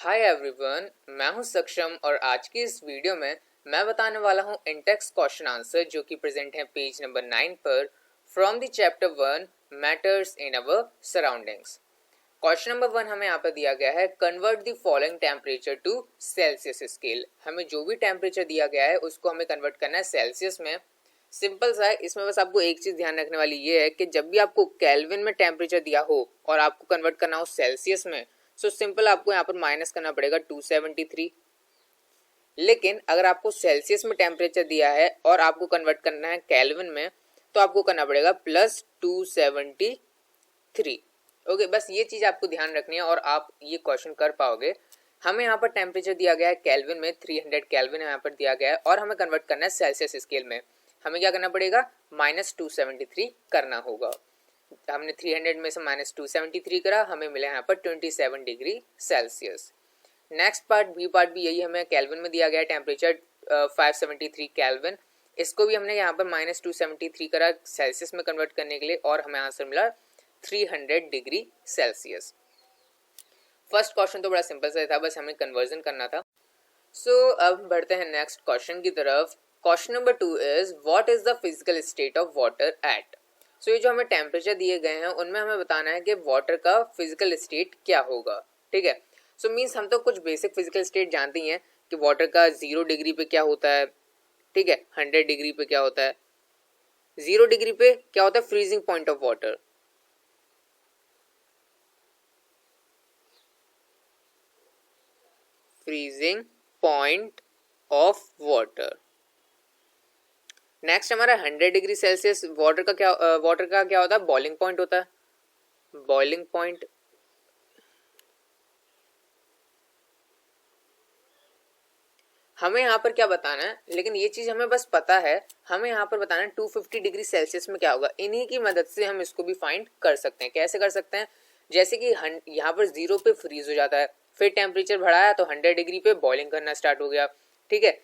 Hi everyone, मैं हूं सक्षम और आज की इस वीडियो में मैं बताने वाला हूं इंटेक्स क्वेश्चन आंसर जो कि प्रेजेंट है पेज नंबर 9 पर from the chapter 1 matters in our surroundings. Question number 1 हमें यहाँ पर दिया गया है, convert the following temperature to Celsius scale. हमें जो भी टेम्परेचर दिया गया है उसको हमें कन्वर्ट करना है सेल्सियस में। सिंपल सा है, इसमें बस आपको एक चीज ध्यान रखने वाली ये है कि जब भी आपको केल्विन में टेम्परेचर दिया हो और आपको कन्वर्ट करना हो सेल्सियस में, सो सिंपल आपको यहाँ पर माइनस करना पड़ेगा 273। लेकिन अगर आपको सेल्सियस में टेम्परेचर दिया है और आपको कन्वर्ट करना है केल्विन में, तो आपको करना पड़ेगा प्लस 273। ओके, बस ये चीज आपको ध्यान रखनी है और आप ये क्वेश्चन कर पाओगे। हमें यहाँ पर टेम्परेचर दिया गया है केल्विन में, 300 केल्विन यहाँ पर दिया गया है और हमें कन्वर्ट करना है सेल्सियस स्केल में। हमें क्या करना पड़ेगा, -273 करना होगा। हमने 300 में से -273 करा, हमें मिला यहाँ पर 27 डिग्री सेल्सियस। नेक्स्ट पार्ट भी यही हमें केल्विन में दिया गया है टेम्परेचर 573 केल्विन। इसको भी हमने यहाँ पर -273 करा सेल्सियस में कन्वर्ट करने के लिए और हमें आंसर मिला 300 डिग्री सेल्सियस। फर्स्ट क्वेश्चन तो बड़ा सिंपल सा था, बस हमें कन्वर्जन करना था। सो अब बढ़ते हैं नेक्स्ट क्वेश्चन की तरफ। Question number 2 is what is the physical state of water at. So ये जो हमें टेम्परेचर दिए गए हैं उनमें हमें बताना है कि वाटर का फिजिकल स्टेट क्या होगा। ठीक है, सो मीन्स हम तो कुछ बेसिक फिजिकल स्टेट जानते ही हैं कि वाटर का 0 डिग्री पे क्या होता है, ठीक है, 100 डिग्री पे क्या होता है। 0 डिग्री पे क्या होता है, freezing point of water. Freezing point of water. Next हमारा 100 डिग्री सेल्सियस वाटर का क्या होता है, बॉइलिंग पॉइंट होता है। बॉइलिंग पॉइंट हमें यहाँ पर क्या बताना है, लेकिन ये चीज हमें बस पता है। हमें यहाँ पर बताना है 250 डिग्री सेल्सियस में क्या होगा। इन्हीं की मदद से हम इसको भी फाइंड कर सकते हैं। कैसे कर सकते हैं, जैसे कि यहाँ पर 0 पे फ्रीज हो जाता है, फिर टेम्परेचर बढ़ाया तो 100 डिग्री पे बॉइलिंग करना स्टार्ट हो गया। ठीक है,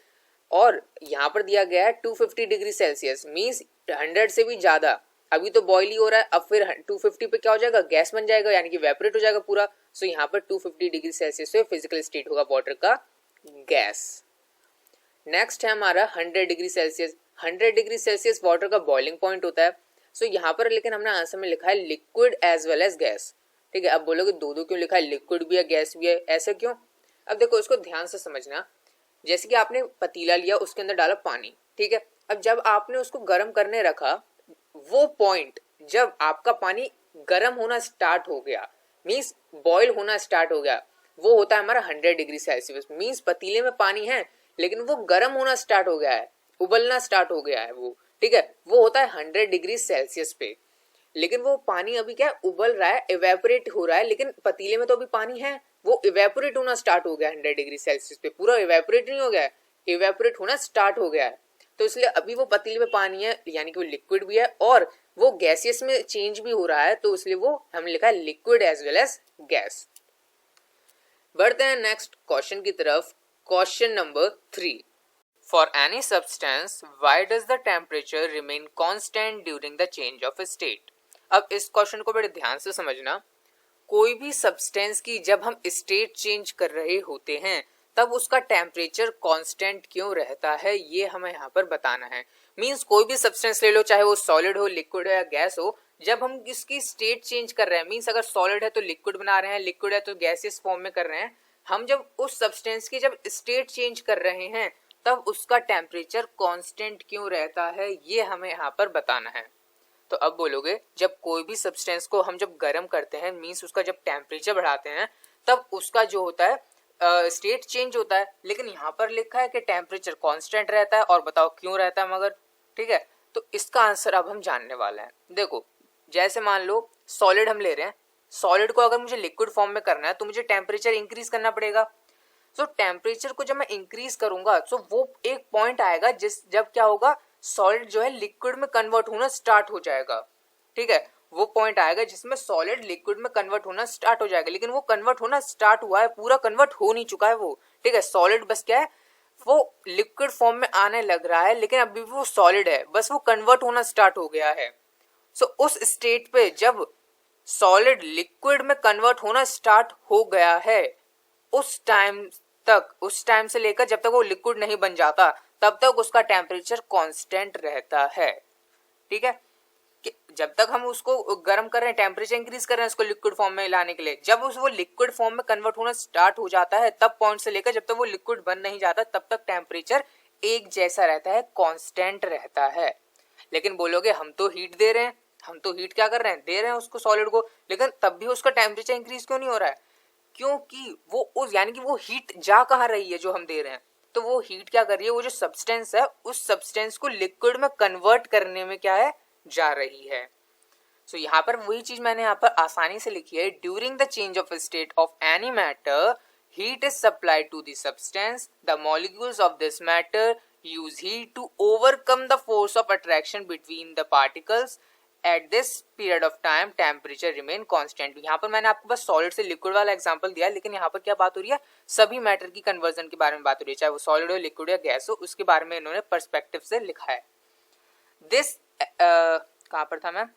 और यहाँ पर दिया गया है 250 डिग्री सेल्सियस, मीन्स 100 से भी ज्यादा। अभी तो बॉइल ही हो रहा है, अब फिर 250 पे क्या हो जाएगा, गैस बन जाएगा, यानी कि वेपोरेट हो जाएगा पूरा। सो यहाँ पर 250 डिग्री सेल्सियस पे फिजिकल स्टेट होगा वाटर का गैस। नेक्स्ट है हमारा 100 degree Celsius. 100 degree Celsius water का बॉइलिंग पॉइंट होता है। सो यहाँ पर लेकिन हमने आंसर में लिखा है liquid as well as gas. ठीक है, अब बोलोगे दो क्यों लिखा है, लिक्विड भी है गैस भी है, ऐसा क्यों। अब देखो इसको ध्यान से समझना। जैसे कि आपने पतीला लिया, उसके अंदर डाला पानी, ठीक है, अब जब आपने उसको गर्म करने रखा, वो पॉइंट जब आपका पानी गर्म होना स्टार्ट हो गया, मीन्स बॉयल होना स्टार्ट हो गया, वो होता है हमारा 100 डिग्री सेल्सियस। मीन्स पतीले में पानी है लेकिन वो गर्म होना स्टार्ट हो गया है, उबलना स्टार्ट हो गया है वो। ठीक है, वो होता है 100 डिग्री सेल्सियस पे। लेकिन वो पानी अभी क्या उबल रहा है, इवेपोरेट हो रहा है, लेकिन पतीले में तो अभी पानी है, वो इवेपोरेट होना स्टार्ट हो गया 100 डिग्री सेल्सियस पे। पूरा इवेपोरेट नहीं हो गया है, इवेपोरेट होना स्टार्ट हो गया है। तो इसलिए अभी वो पतीले में पानी है, यानी कि वो लिक्विड भी है और वो गैसियस में चेंज भी हो रहा है, तो इसलिए वो हमने लिखा है liquid as well as gas. बढ़ते हैं नेक्स्ट क्वेश्चन की तरफ। Question number 3, For any substance, why does the temperature remain constant during the change of state? अब इस क्वेश्चन को बड़े ध्यान से समझना। कोई भी सब्सटेंस की जब हम स्टेट चेंज कर रहे होते हैं तब उसका टेम्परेचर कांस्टेंट क्यों रहता है, ये हमें यहाँ पर बताना है। मींस कोई भी सब्सटेंस ले लो, चाहे वो सॉलिड हो, लिक्विड हो या गैस हो, जब हम इसकी स्टेट चेंज कर रहे हैं, मींस अगर सॉलिड है तो लिक्विड बना रहे हैं, लिक्विड है तो गैसियस फॉर्म में कर रहे हैं, हम जब उस सब्सटेंस की जब स्टेट चेंज कर रहे हैं तब उसका टेम्परेचर कांस्टेंट क्यों रहता है, ये हमें यहाँ पर बताना है। तो अब बोलोगे जब कोई भी सब्सटेंस को हम जब गर्म करते हैं, मींस उसका जब टेम्परेचर बढ़ाते हैं, तब उसका जो होता है स्टेट चेंज होता है, लेकिन यहाँ पर लिखा है कि टेम्परेचर कांस्टेंट रहता है। और बताओ क्यों रहता है मगर। ठीक है, तो इसका आंसर अब हम जानने वाले हैं। देखो जैसे मान लो सॉलिड हम ले रहे हैं, सॉलिड को अगर मुझे लिक्विड फॉर्म में करना है तो मुझे टेम्परेचर इंक्रीज करना पड़ेगा। सो टेम्परेचर को जब मैं इंक्रीज करूंगा तो वो एक पॉइंट आएगा जब क्या होगा, सॉलिड जो है लिक्विड में कन्वर्ट होना स्टार्ट हो जाएगा। ठीक है, वो पॉइंट आएगा जिसमें सॉलिड लिक्विड में कन्वर्ट होना स्टार्ट हो जाएगा, लेकिन वो कन्वर्ट होना स्टार्ट हुआ है, पूरा कन्वर्ट हो नहीं चुका है वो। ठीक है, सॉलिड बस क्या है, वो लिक्विड फॉर्म में आने लग रहा है, लेकिन अभी भी वो सॉलिड है, बस वो कन्वर्ट होना स्टार्ट हो गया है। सो उस स्टेट पे जब सॉलिड लिक्विड में कन्वर्ट होना स्टार्ट हो गया है, उस टाइम से लेकर जब तक वो लिक्विड नहीं बन जाता तब तक उसका टेम्परेचर कांस्टेंट रहता है। ठीक है, कि जब तक हम उसको गर्म कर रहे हैं, टेम्परेचर इंक्रीज कर रहे हैं उसको लिक्विड फॉर्म में लाने के लिए, जब वो लिक्विड फॉर्म में कन्वर्ट होना स्टार्ट हो जाता है तब पॉइंट से लेकर जब तक वो लिक्विड बन नहीं जाता तब तक टेम्परेचर एक जैसा रहता है, कांस्टेंट रहता है। लेकिन बोलोगे हम तो हीट दे रहे हैं, हम तो हीट क्या कर रहे हैं, दे रहे हैं उसको सॉलिड को, लेकिन तब भी उसका टेम्परेचर इंक्रीज क्यों नहीं हो रहा है? क्योंकि वो उस यानी कि वो हीट जा कहाँ रही है जो हम दे रहे हैं, तो वो हीट क्या कर रही है, वो जो सब्सटेंस है उस सब्सटेंस को लिक्विड में कन्वर्ट करने में क्या है, जा रही है। सो यहाँ पर वही चीज मैंने यहाँ पर आसानी से लिखी है, during the change of state of any matter heat is supplied to the substance, the molecules of this matter use heat to overcome the force of attraction between the particles. At this period of time temperature remain constant. यहाँ पर मैंने आपको बस solid से liquid वाला example दिया, लेकिन यहाँ पर क्या बात हो रही है, सभी मैटर की कन्वर्जन के बारे में बात हो रही है, चाहे वो सॉलिड हो, लिक्विड या गैस हो, उसके बारे में इन्होंने पर्सपेक्टिव से लिखा है। दिस कहाँ पर था मैं,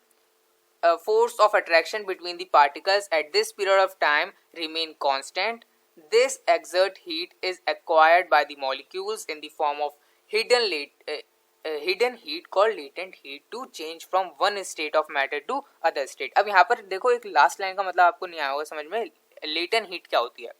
force of attraction between the particles at this period of time remain constant. This exert heat is acquired by the molecules in the form of hidden heat called latent heat to change from one state of matter to other state. अब यहाँ पर देखो, एक last line का मतलब आपको नहीं आया होगा समझ में, लेटेंट हीट क्या होती है।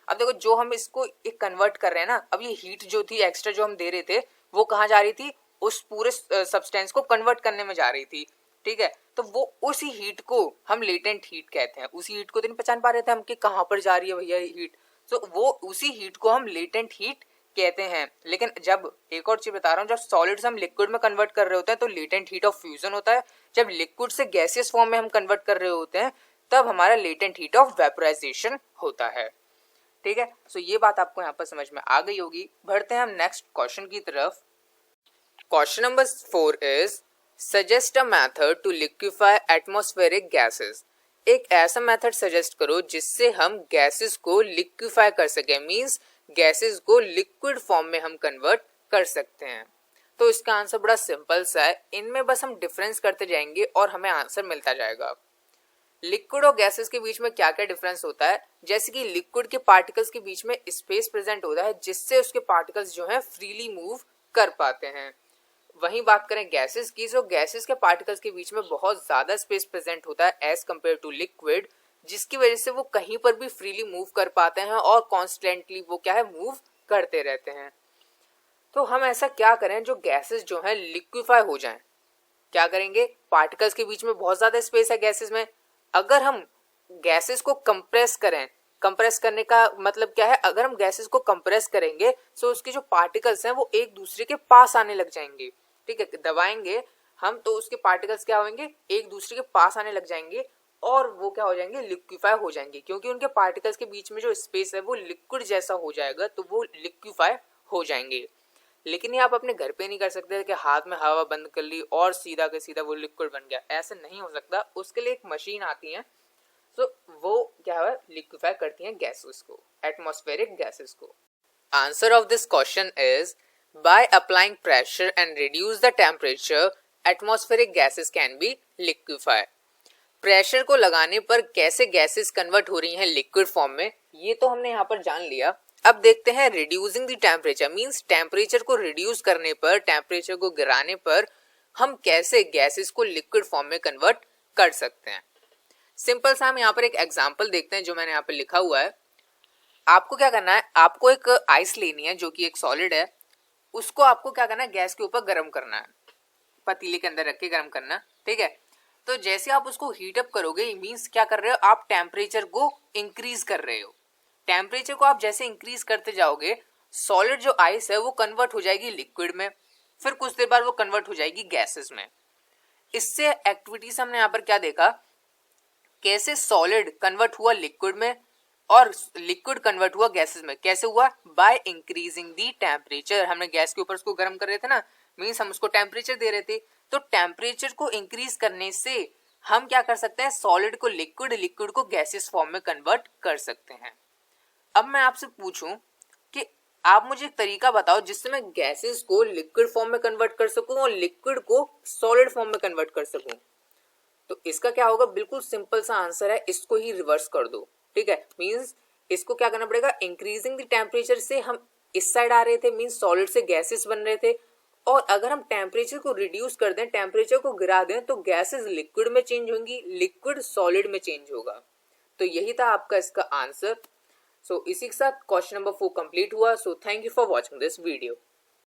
अब देखो जो हम इसको एक कन्वर्ट कर रहे हैं ना, अब ये हीट जो थी एक्स्ट्रा जो हम दे रहे थे वो कहाँ जा रही थी, उस पूरे सब्सटेंस को कन्वर्ट करने में जा रही थी। ठीक है, तो वो उसी हीट को हम लेटेंट हीट कहते हैं। उसी हीट को तो नहीं पहचान पा रहे थे हम कि कहाँ पर जा रही है भैया हीट, तो वो उसी हीट को हम लेटेंट हीट कहते हैं। लेकिन जब, एक और चीज बता रहा हूँ, जब सॉलिड से हम लिक्विड में कन्वर्ट कर रहे होते हैं तो लेटेंट हीट ऑफ फ्यूजन होता है, जब लिक्विड से गैसियस फॉर्म में हम कन्वर्ट कर रहे होते हैं तब हमारा लेटेंट हीट ऑफ वेपोराइजेशन होता है। ठीक है, सो ये बात आपको यहाँ पर समझ में आ गई होगी। बढ़ते हैं हम नेक्स्ट क्वेश्चन की तरफ। Question number 4 is suggest a method to liquefy atmospheric gases. एक ऐसा मेथड सजेस्ट करो जिससे हम गैसेस को लिक्विफाई कर सके, मींस गैसेस को लिक्विड फॉर्म में हम कन्वर्ट कर सकते हैं। तो इसका आंसर बड़ा सिंपल सा है, इनमें बस हम डिफरेंस करते जाएंगे और हमें आंसर मिलता जाएगा। लिक्विड और गैसेस के बीच में क्या क्या डिफरेंस होता है, जैसे कि लिक्विड के पार्टिकल्स के बीच में स्पेस प्रेजेंट होता है जिससे उसके पार्टिकल्स जो है फ्रीली मूव कर पाते हैं। वहीं बात करें गैसेस की, तो गैसेस के पार्टिकल्स के बीच में बहुत ज्यादा स्पेस प्रेजेंट होता है एज कम्पेयर टू लिक्विड, जिसकी वजह से वो कहीं पर भी फ्रीली मूव कर पाते हैं और कॉन्स्टेंटली वो क्या है, मूव करते रहते हैं। तो हम ऐसा क्या करें जो गैसेस जो है लिक्विफाई हो जाएं, क्या करेंगे, पार्टिकल्स के बीच में बहुत ज्यादा स्पेस है गैसेस में, अगर हम गैसेस को कंप्रेस करें, कंप्रेस करने का मतलब क्या है, अगर हम गैसेस को कंप्रेस करेंगे तो उसके जो पार्टिकल्स हैं वो एक दूसरे के पास आने लग जाएंगे। ठीक है, दबाएंगे हम तो उसके पार्टिकल्स क्या होंगे, एक दूसरे के पास आने लग जाएंगे और वो क्या हो जाएंगे, लिक्विफाई हो जाएंगे, क्योंकि उनके पार्टिकल्स के बीच में जो स्पेस है वो लिक्विड जैसा हो जाएगा, तो वो लिक्विफाई हो जाएंगे। लेकिन ये आप अपने घर पे नहीं कर सकते कि हाथ में हवा बंद कर ली और सीधा के सीधा वो लिक्विड बन गया, ऐसा नहीं हो सकता। उसके लिए एक मशीन आती है, तो वो क्या है, लिक्विफाई करती हैं गैसेस को, एटमॉस्फेरिक गैसेस को। Answer of this question is by applying pressure and reduce the temperature atmospheric gases can be liquefy. Pressure को लगाने पर कैसे गैसेस कन्वर्ट हो रही हैं लिक्विड फॉर्म में, ये तो हमने यहाँ पर जान लिया। अब देखते हैं reducing the temperature, means temperature को रिड्यूस करने पर, टेम्परेचर को गिराने पर हम कैसे गैसेस को लिक्विड फॉर्म में कन्वर्ट कर सकते हैं। सिंपल सा हम यहाँ पर एक एग्जांपल देखते हैं जो मैंने यहाँ पर लिखा हुआ है। आपको क्या करना है, आपको एक आइस लेनी है जो कि एक सॉलिड है, उसको आपको क्या करना है, गैस के ऊपर गर्म करना है, पतीले के अंदर रख के गर्म करना। ठीक है, तो जैसे आप उसको हीट अप करोगे, मींस क्या कर रहे हो, आप टेम्परेचर को इंक्रीज कर रहे हो। टेम्परेचर को आप जैसे इंक्रीज करते जाओगे, सॉलिड जो आइस है वो कन्वर्ट हो जाएगी लिक्विड में, फिर कुछ देर बाद वो कन्वर्ट हो जाएगी गैसेस में। इससे एक्टिविटीज हमने यहाँ पर क्या देखा, कैसे सॉलिड कन्वर्ट हुआ लिक्विड में और लिक्विड कन्वर्ट हुआ गैसेस में। कैसे हुआ, बाय इंक्रीजिंग दी टेम्परेचर। हमने गैस के ऊपर उसको गर्म कर रहे थे ना, मींस हम उसको टेम्परेचर दे रहे थे, तो टेम्परेचर को इंक्रीज करने से हम क्या कर सकते हैं, सॉलिड को लिक्विड, लिक्विड को गैसेस फॉर्म में कन्वर्ट कर सकते हैं। अब मैं आपसे पूछूं कि आप मुझे एक तरीका बताओ जिससे मैं गैसेस को लिक्विड फॉर्म में कन्वर्ट कर सकूं और लिक्विड को सॉलिड फॉर्म में कन्वर्ट कर सकूं। तो इसका क्या होगा, बिल्कुल सिंपल सा आंसर है, इसको ही रिवर्स कर दो। ठीक है, मींस इसको क्या करना पड़ेगा, इंक्रीजिंग द टेम्परेचर से हम इस साइड आ रहे थे, मींस सॉलिड से गैसेस बन रहे थे, और अगर हम टेम्परेचर को रिड्यूस कर दें, टेम्परेचर को गिरा दें, तो गैसेस लिक्विड में चेंज होंगी, लिक्विड सॉलिड में चेंज होगा। तो यही था आपका इसका आंसर। सो इसी के साथ क्वेश्चन नंबर 4 कंप्लीट हुआ। So thank you for watching this video.